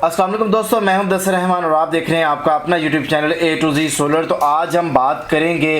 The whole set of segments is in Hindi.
अस्सलाम वालेकुम दोस्तों, मैं हूं दसर रहमान और आप देख रहे हैं आपका अपना YouTube channel A to Z solar. तो आज हम बात करेंगे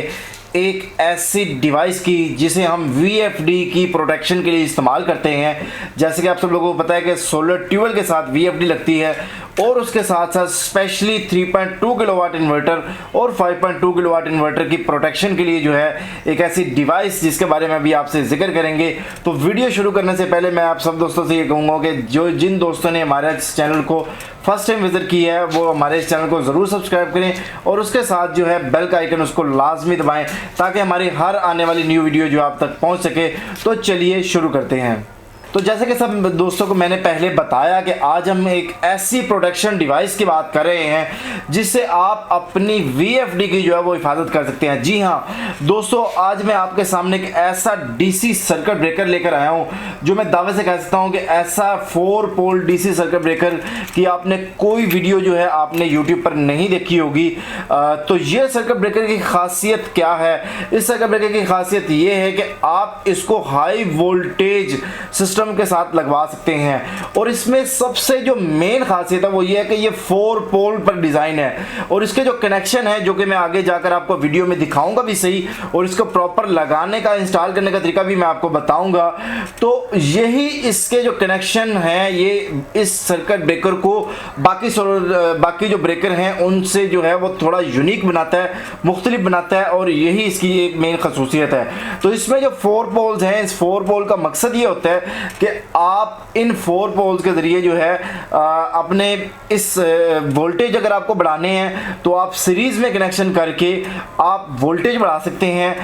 एक ऐसी डिवाइस की जिसे हम VFD की प्रोटेक्शन के लिए इस्तेमाल करते हैं। जैसे कि आप सब लोगों को पता है कि सोलर ट्यूबवेल के साथ VFD लगती है और उसके साथ साथ स्पेशली 3.2 किलोवाट इन्वर्टर और 5.2 किलोवाट इन्वर्टर की प्रोटेक्शन के लिए जो है एक ऐसी डिवाइस जिसके बारे में अभी आपसे जिक्र करेंगे। तो वीडियो शुरू करने से पहले मैं आप सब दोस्तों से ये कहूँगा कि जिन दोस्तों ने हमारे इस चैनल को फर्स्ट टाइम विजिट किया है वो हमारे इस चैनल को ज़रूर सब्सक्राइब करें और उसके साथ जो है बेल का आइकन उसको लाजमी दबाएं ताकि हमारी हर आने वाली न्यू वीडियो जो आप तक पहुंच सके। तो चलिए शुरू करते हैं। तो जैसे कि सब दोस्तों को मैंने पहले बताया कि आज हम एक ऐसी प्रोटेक्शन डिवाइस की बात कर रहे हैं जिससे आप अपनी VFD की जो है वो हिफाजत कर सकते हैं। जी हाँ दोस्तों, आज मैं आपके सामने एक ऐसा DC सर्किट ब्रेकर लेकर आया हूं जो मैं दावे से कह सकता हूं कि ऐसा 4 पोल DC सर्किट ब्रेकर की आपने कोई वीडियो जो है आपने YouTube पर नहीं देखी होगी। तो ये सर्किट ब्रेकर की खासियत क्या है? इस सर्किट ब्रेकर की खासियत ये है कि आप इसको हाई वोल्टेज सिस्टम के साथ लगवा सकते हैं और इसमें सबसे जो मेन खासियत है वो ये है कि ये 4 पोल पर डिजाइन है और इसके जो कनेक्शन है जो कि मैं आगे जाकर आपको वीडियो में दिखाऊंगा भी सही और इसको प्रॉपर लगाने का इंस्टॉल करने का तरीका भी मैं आपको बताऊंगा। तो यही इसके जो कनेक्शन है ये इस सर्किट ब्रेकर को बाकी जो ब्रेकर हैं उनसे जो है वो थोड़ा यूनिक बनाता है, मुख्तलिफ बनाता है और यही इसकी एक मेन खसूसियत है। तो इसमें जो 4 पोल्स हैं, इस 4 पोल का मकसद ये होता है कि आप इन 4 पोल्स के ज़रिए जो है अपने इस वोल्टेज अगर आपको बढ़ाने हैं तो आप सीरीज़ में कनेक्शन करके आप वोल्टेज बढ़ा सकते हैं।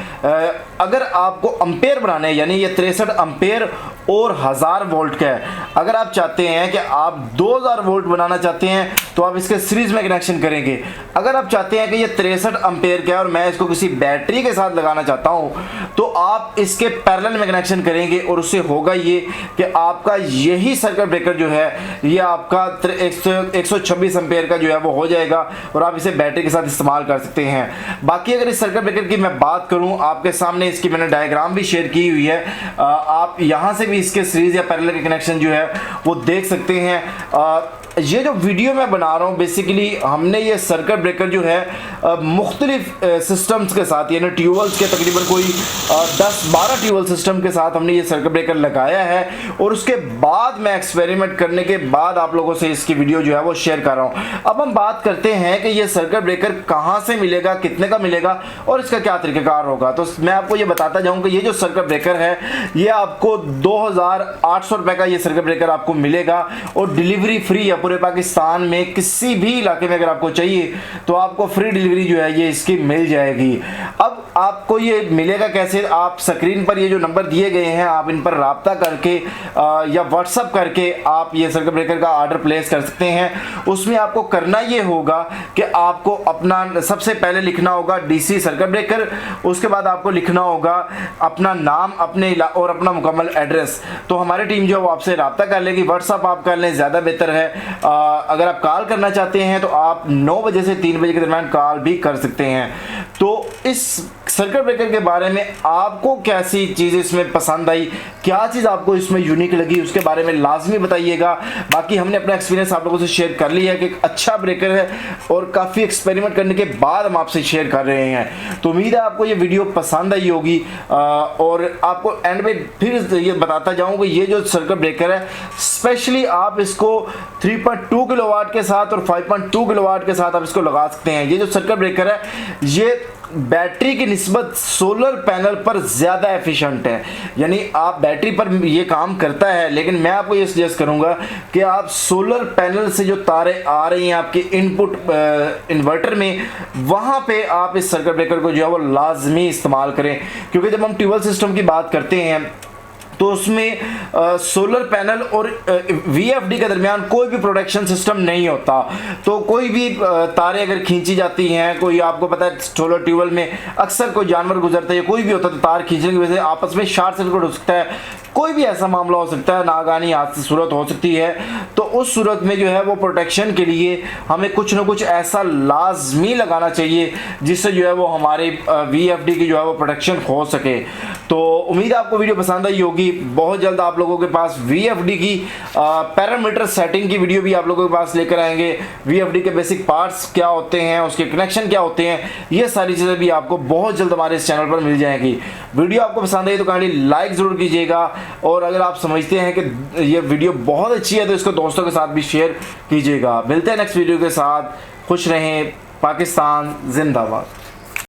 अगर आपको अम्पेयर बढ़ाने हैं यानी ये 63 अम्पेयर और 1000 वोल्ट का है, अगर आप चाहते हैं कि आप 2000 वोल्ट बनाना चाहते हैं तो आप इसके सीरीज़ में कनेक्शन करेंगे। अगर आप चाहते हैं कि ये 63 अम्पेयर का है और मैं इसको किसी बैटरी के साथ लगाना चाहता हूँ तो आप इसके पैरेलल में कनेक्शन करेंगे और उससे होगा ये कि आपका यही सर्किट ब्रेकर जो है ये आपका 126 एम्पेयर का जो है वो हो जाएगा और आप इसे बैटरी के साथ इस्तेमाल कर सकते हैं। बाकी अगर इस सर्किट ब्रेकर की मैं बात करूं, आपके सामने इसकी मैंने डायग्राम भी शेयर की हुई है, आप यहां से भी इसके सीरीज या पैरेलल के कनेक्शन जो है वो देख सकते हैं। ये जो वीडियो मैं बना रहा हूँ बेसिकली हमने ये सर्किट ब्रेकर जो है मुख्तलिफ सिस्टम्स के साथ यानी ट्यूबवेल्स के तकरीबन कोई 10-12 ट्यूबवेल सिस्टम के साथ हमने ये सर्किट ब्रेकर लगाया है और उसके बाद मैं एक्सपेरिमेंट करने के बाद आप लोगों से इसकी वीडियो जो है वो शेयर कर रहा हूँ। अब हम बात करते हैं कि ये सर्किट ब्रेकर कहाँ से मिलेगा, कितने का मिलेगा और इसका क्या तरीक़ाकार होगा। तो मैं आपको ये बताता जाऊँ कि ये जो सर्किट ब्रेकर है ये आपको 2800 रुपये का ये सर्किट ब्रेकर आपको मिलेगा और डिलीवरी फ्री है। पूरे पाकिस्तान में किसी भी इलाके में अगर आपको चाहिए तो आपको फ्री डिलीवरी जो है ये इसकी मिल जाएगी। अब आपको ये मिलेगा कैसे? आप स्क्रीन पर ये जो नंबर दिए गए हैं आप इन पर राब्ता करके या व्हाट्सअप करके आप ये सर्किट ब्रेकर का ऑर्डर प्लेस कर सकते हैं। उसमें आपको करना ये होगा कि आपको अपना सबसे पहले लिखना होगा DC सर्किट ब्रेकर, उसके बाद आपको लिखना होगा अपना नाम अपने और अपना मुकम्मल एड्रेस। तो हमारी टीम जो है वो आपसे राब्ता कर लेगी, व्हाट्सअप आप कर लें ज़्यादा बेहतर है। अगर आप कॉल करना चाहते हैं तो आप 9 बजे से 3 बजे के दरमियान कॉल भी कर सकते हैं। तो इस सर्किट ब्रेकर के बारे में आपको कैसी चीज़ इसमें पसंद आई, क्या चीज़ आपको इसमें यूनिक लगी उसके बारे में लाजमी बताइएगा। बाकी हमने अपना एक्सपीरियंस आप लोगों से शेयर कर लिया है कि एक अच्छा ब्रेकर है और काफ़ी एक्सपेरिमेंट करने के बाद हम आपसे शेयर कर रहे हैं। तो उम्मीद है आपको ये वीडियो पसंद आई होगी और आपको एंड में फिर ये बताता जाऊँ कि ये जो सर्किट ब्रेकर है स्पेशली आप इसको 3.2 किलोवाट के साथ और 5.2 किलोवाट के साथ आप इसको लगा सकते हैं। ये जो सर्किट ब्रेकर है ये बैटरी की निस्बत सोलर पैनल पर ज़्यादा एफिशिएंट है, यानी आप बैटरी पर ये काम करता है लेकिन मैं आपको ये सजेस्ट करूंगा कि आप सोलर पैनल से जो तारें आ रही हैं आपके इनपुट इन्वर्टर में वहां पे आप इस सर्किट ब्रेकर को जो है वो लाजमी इस्तेमाल करें। क्योंकि जब हम ट्यूबवेल सिस्टम की बात करते हैं तो उसमें सोलर पैनल और VFD के दरमियान कोई भी प्रोटेक्शन सिस्टम नहीं होता। तो कोई भी तारें अगर खींची जाती हैं, कोई आपको पता है सोलर ट्यूबवेल में अक्सर कोई जानवर गुजरता है या कोई भी होता है तो तार खींचने की वजह से आपस में शॉर्ट सर्किट हो सकता है। कोई भी ऐसा मामला हो सकता है, नागानी हादसे सूरत हो सकती है, तो उस सूरत में जो है वो प्रोटेक्शन के लिए हमें कुछ ना कुछ ऐसा लाजमी लगाना चाहिए जिससे जो है वो हमारे VFD की जो है वो प्रोटेक्शन हो सके। तो उम्मीद है आपको वीडियो पसंद आई होगी। बहुत जल्द आप लोगों के पास VFD की पैरामीटर सेटिंग की वीडियो भी आप लोगों के पास लेकर आएंगे। VFD के बेसिक पार्ट्स क्या होते हैं, उसके कनेक्शन क्या होते हैं, ये सारी चीज़ें भी आपको बहुत जल्द हमारे इस चैनल पर मिल जाएंगी। वीडियो आपको पसंद आई तो काइंडली लाइक ज़रूर कीजिएगा, और अगर आप समझते हैं कि ये वीडियो बहुत अच्छी है तो इसको दोस्तों के साथ भी शेयर कीजिएगा। मिलते हैं नेक्स्ट वीडियो के साथ। खुश रहें। पाकिस्तान जिंदाबाद।